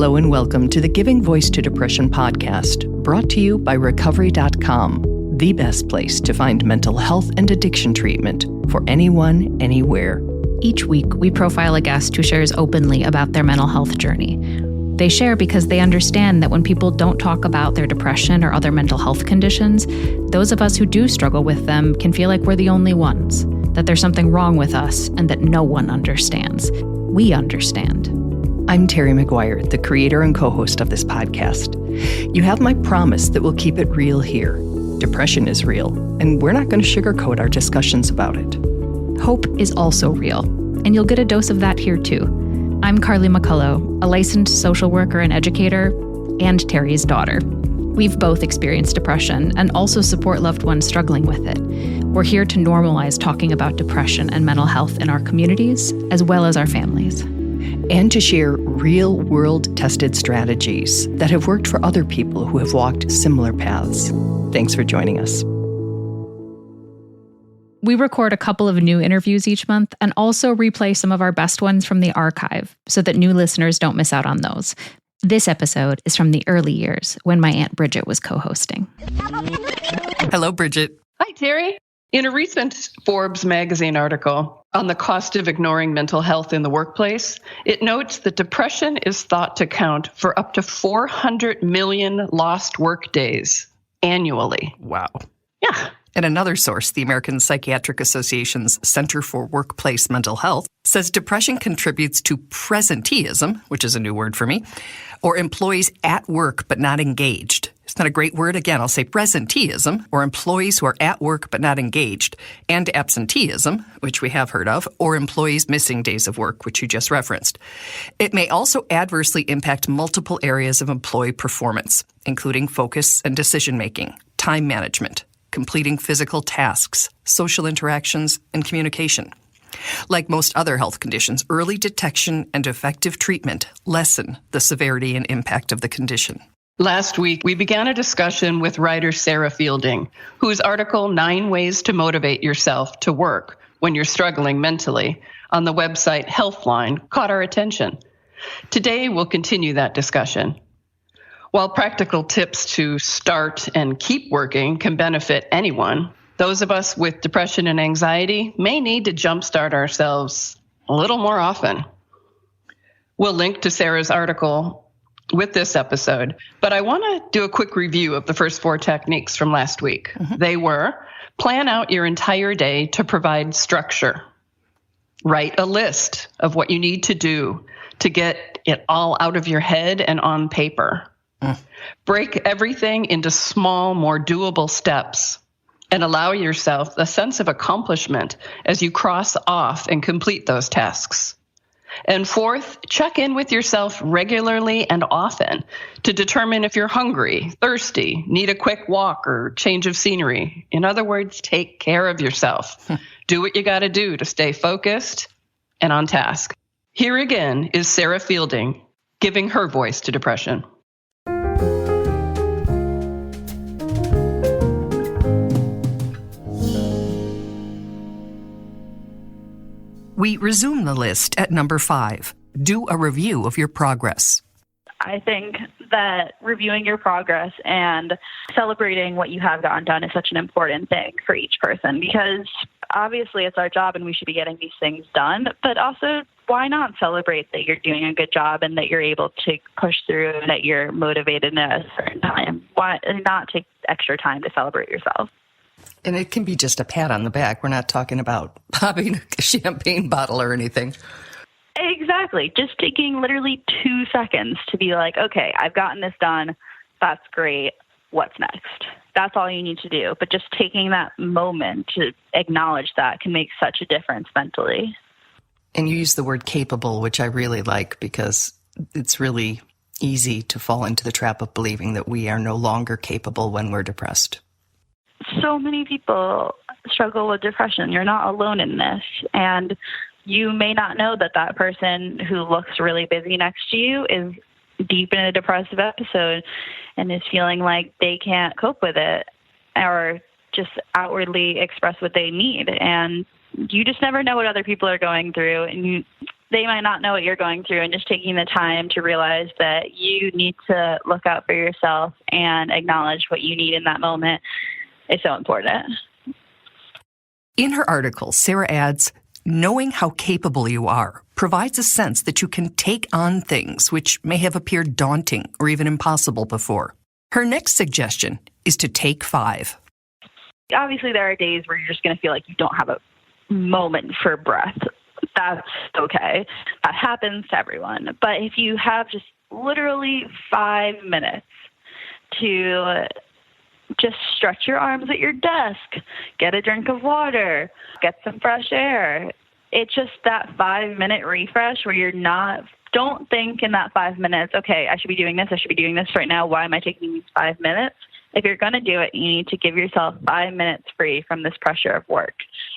Hello and welcome to the Giving Voice to Depression podcast, brought to you by Recovery.com, the best place to find mental health and addiction treatment for anyone, anywhere. Each week, we profile a guest who shares openly about their mental health journey. They share because they understand that when people don't talk about their depression or other mental health conditions, those of us who do struggle with them can feel like we're the only ones, that there's something wrong with us and that no one understands. We understand. I'm Terry McGuire, the creator and co-host of this podcast. You have my promise that we'll keep it real here. Depression is real, and we're not going to sugarcoat our discussions about it. Hope is also real, and you'll get a dose of that here too. I'm Carly McCullough, a licensed social worker and educator, and Terry's daughter. We've both experienced depression and also support loved ones struggling with it. We're here to normalize talking about depression and mental health in our communities, as well as our families. And to share real-world tested strategies that have worked for other people who have walked similar paths. Thanks for joining us. We record a couple of new interviews each month and also replay some of our best ones from the archive so that new listeners don't miss out on those. This episode is from the early years when my Aunt Bridget was co-hosting. Hello, Bridget. Hi, Terry. In a recent Forbes magazine article on the cost of ignoring mental health in the workplace, it notes that depression is thought to count for up to 400 million lost work days annually. Wow. Yeah. And another source, the American Psychiatric Association's Center for Workplace Mental Health, says depression contributes to presenteeism, which is a new word for me, or employees at work but not engaged. It's not a great word. Again, I'll say presenteeism, or employees who are at work but not engaged, and absenteeism, which we have heard of, or employees missing days of work, which you just referenced. It may also adversely impact multiple areas of employee performance, including focus and decision-making, time management, completing physical tasks, social interactions, and communication. Like most other health conditions, early detection and effective treatment lessen the severity and impact of the condition. Last week, we began a discussion with writer Sarah Fielding, whose article, 9 Ways to Motivate Yourself to Work When You're Struggling Mentally, on the website Healthline, caught our attention. Today, we'll continue that discussion. While practical tips to start and keep working can benefit anyone, those of us with depression and anxiety may need to jumpstart ourselves a little more often. We'll link to Sarah's article with this episode, but I want to do a quick review of the first 4 techniques from last week. They were: plan out your entire day to provide structure. Write a list of what you need to do to get it all out of your head and on paper. Break everything into small, more doable steps and allow yourself a sense of accomplishment as you cross off and complete those tasks. And 4th, check in with yourself regularly and often to determine if you're hungry, thirsty, need a quick walk or change of scenery. In other words, take care of yourself. Do what you got to do to stay focused and on task. Here again is Sarah Fielding giving her voice to depression. We resume the list at number 5. Do a review of your progress. I think that reviewing your progress and celebrating what you have gotten done is such an important thing for each person, because obviously it's our job and we should be getting these things done, but also why not celebrate that you're doing a good job and that you're able to push through and that you're motivated at a certain time? Why not take extra time to celebrate yourself? And it can be just a pat on the back. We're not talking about popping a champagne bottle or anything. Exactly. Just taking literally 2 seconds to be like, okay, I've gotten this done. That's great. What's next? That's all you need to do. But just taking that moment to acknowledge that can make such a difference mentally. And you use the word capable, which I really like, because it's really easy to fall into the trap of believing that we are no longer capable when we're depressed. So many people struggle with depression. You're not alone in this. And you may not know that that person who looks really busy next to you is deep in a depressive episode and is feeling like they can't cope with it or just outwardly express what they need. And you just never know what other people are going through. And they might not know what you're going through, and just taking the time to realize that you need to look out for yourself and acknowledge what you need in that moment is so important. In her article, Sarah adds, knowing how capable you are provides a sense that you can take on things which may have appeared daunting or even impossible before. Her next suggestion is to take 5. Obviously, there are days where you're just going to feel like you don't have a moment for breath. That's okay. That happens to everyone. But if you have just literally 5 minutes to just stretch your arms at your desk, get a drink of water, get some fresh air. It's just that 5-minute refresh where don't think in that 5 minutes, okay, I should be doing this right now. Why am I taking these 5 minutes? If you're going to do it, you need to give yourself 5 minutes free from this pressure of work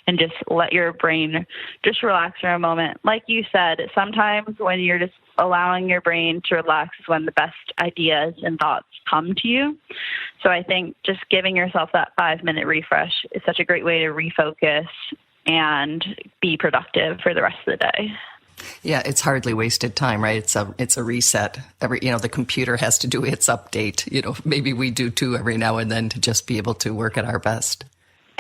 and just let your brain just relax for a moment. Like you said, sometimes when you're just allowing your brain to relax is when the best ideas and thoughts come to you. So I think just giving yourself that 5-minute refresh is such a great way to refocus and be productive for the rest of the day. Yeah, it's hardly wasted time, right? It's a reset. The computer has to do its update. Maybe we do too every now and then to just be able to work at our best.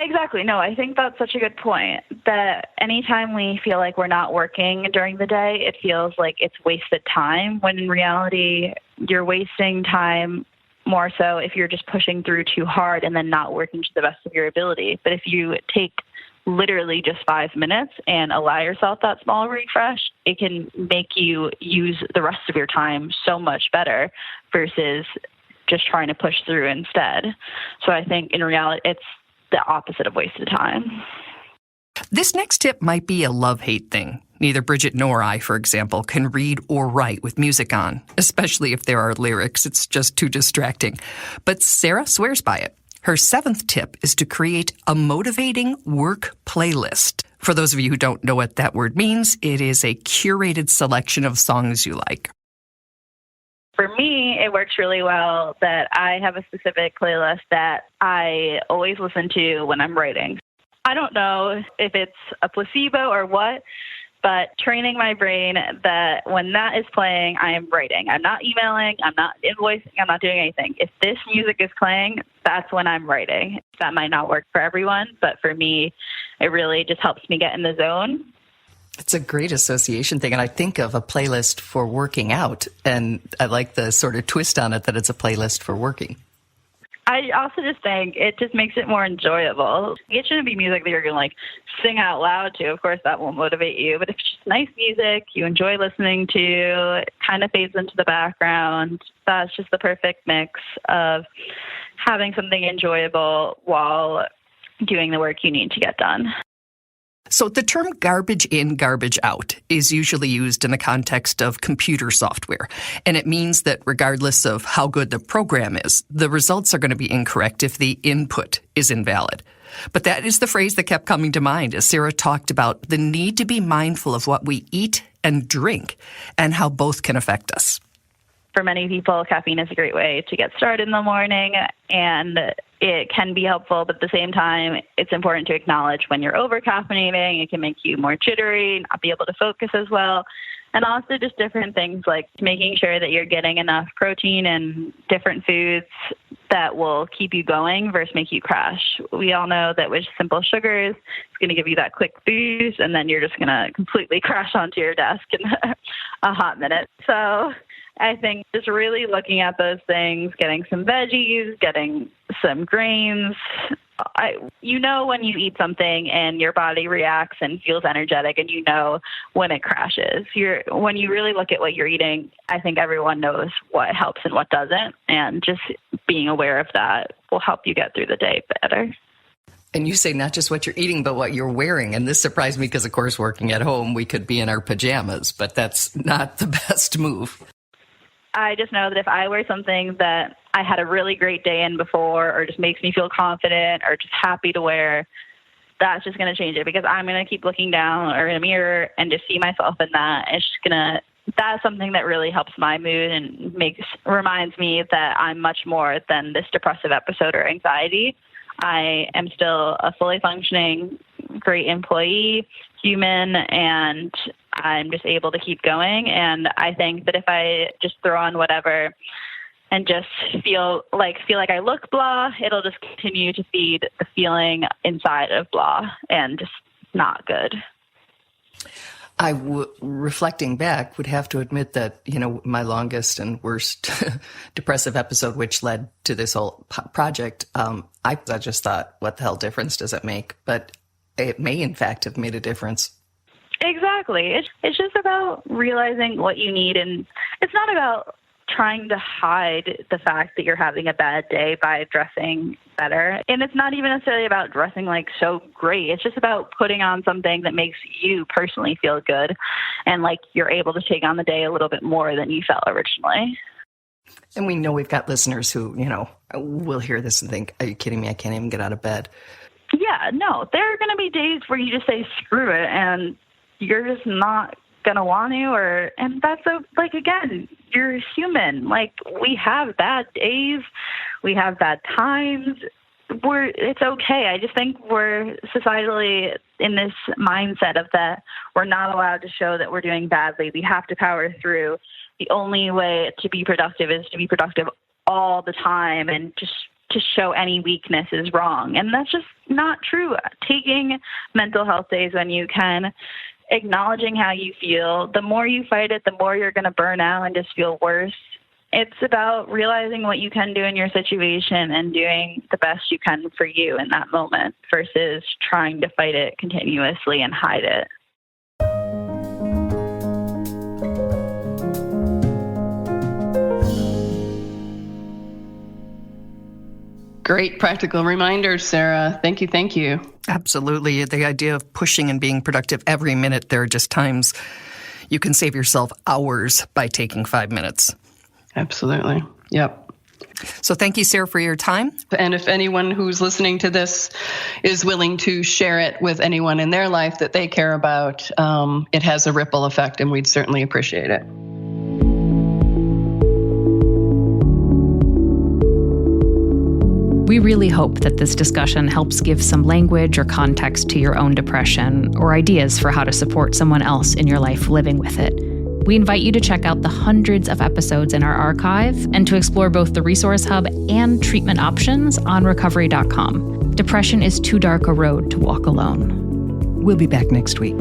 Exactly. No, I think that's such a good point, that anytime we feel like we're not working during the day, it feels like it's wasted time, when in reality, you're wasting time more so if you're just pushing through too hard and then not working to the best of your ability. But if you take literally just 5 minutes and allow yourself that small refresh, it can make you use the rest of your time so much better versus just trying to push through instead. So I think in reality, it's the opposite of wasted time. This next tip might be a love-hate thing. Neither Bridget nor I, for example, can read or write with music on, especially if there are lyrics. It's just too distracting. But Sarah swears by it. Her 7th tip is to create a motivating work playlist. For those of you who don't know what that word means, it is a curated selection of songs you like. For me, it works really well that I have a specific playlist that I always listen to when I'm writing. I don't know if it's a placebo or what, but training my brain that when that is playing, I am writing. I'm not emailing, I'm not invoicing, I'm not doing anything. If this music is playing, that's when I'm writing. That might not work for everyone, but for me, it really just helps me get in the zone. It's a great association thing, and I think of a playlist for working out, and I like the sort of twist on it that it's a playlist for working. I also just think it just makes it more enjoyable. It shouldn't be music that you're going to sing out loud to. Of course, that won't motivate you. But if it's just nice music you enjoy listening to, it kind of fades into the background. That's just the perfect mix of having something enjoyable while doing the work you need to get done. So the term garbage in, garbage out is usually used in the context of computer software. And it means that regardless of how good the program is, the results are going to be incorrect if the input is invalid. But that is the phrase that kept coming to mind as Sarah talked about the need to be mindful of what we eat and drink and how both can affect us. For many people, caffeine is a great way to get started in the morning, and it can be helpful, but at the same time, it's important to acknowledge when you're over-caffeinating. It can make you more jittery, not be able to focus as well. And also just different things like making sure that you're getting enough protein and different foods that will keep you going versus make you crash. We all know that with simple sugars, it's going to give you that quick boost, and then you're just going to completely crash onto your desk in a hot minute. So I think just really looking at those things, getting some veggies, getting some grains. You know when you eat something and your body reacts and feels energetic, and you know when it crashes. When you really look at what you're eating, I think everyone knows what helps and what doesn't, and just being aware of that will help you get through the day better. And you say not just what you're eating, but what you're wearing. And this surprised me because, of course, working at home, we could be in our pajamas, but that's not the best move. I just know that if I wear something that I had a really great day in before, or just makes me feel confident or just happy to wear, that's just going to change it, because I'm going to keep looking down or in a mirror and just see myself in that. It's just that's something that really helps my mood and reminds me that I'm much more than this depressive episode or anxiety. I am still a fully functioning, great employee, human, and I'm just able to keep going. And I think that if I just throw on whatever and just feel like I look blah, it'll just continue to feed the feeling inside of blah and just not good. Reflecting back, would have to admit that, my longest and worst depressive episode, which led to this whole project, I just thought, what the hell difference does it make? But it may, in fact, have made a difference. Exactly. It's just about realizing what you need. And it's not about trying to hide the fact that you're having a bad day by dressing better. And it's not even necessarily about dressing like so great. It's just about putting on something that makes you personally feel good and like you're able to take on the day a little bit more than you felt originally. And we know we've got listeners who, will hear this and think, are you kidding me? I can't even get out of bed. Yeah, no, there are going to be days where you just say, screw it, and you're just not going to want to, and that's again, you're human. Like, we have bad days, we have bad times. It's okay. I just think we're societally in this mindset of that we're not allowed to show that we're doing badly. We have to power through. The only way to be productive is to be productive all the time, and just to show any weakness is wrong. And that's just not true. Taking mental health days when you can, acknowledging how you feel. The more you fight it, the more you're going to burn out and just feel worse. It's about realizing what you can do in your situation and doing the best you can for you in that moment versus trying to fight it continuously and hide it. Great practical reminders, Sarah. Thank you. Absolutely. The idea of pushing and being productive every minute, there are just times you can save yourself hours by taking 5 minutes. Absolutely. Yep. So thank you, Sarah, for your time. And if anyone who's listening to this is willing to share it with anyone in their life that they care about, it has a ripple effect, and we'd certainly appreciate it. We really hope that this discussion helps give some language or context to your own depression, or ideas for how to support someone else in your life living with it. We invite you to check out the hundreds of episodes in our archive and to explore both the Resource Hub and treatment options on recovery.com. Depression is too dark a road to walk alone. We'll be back next week.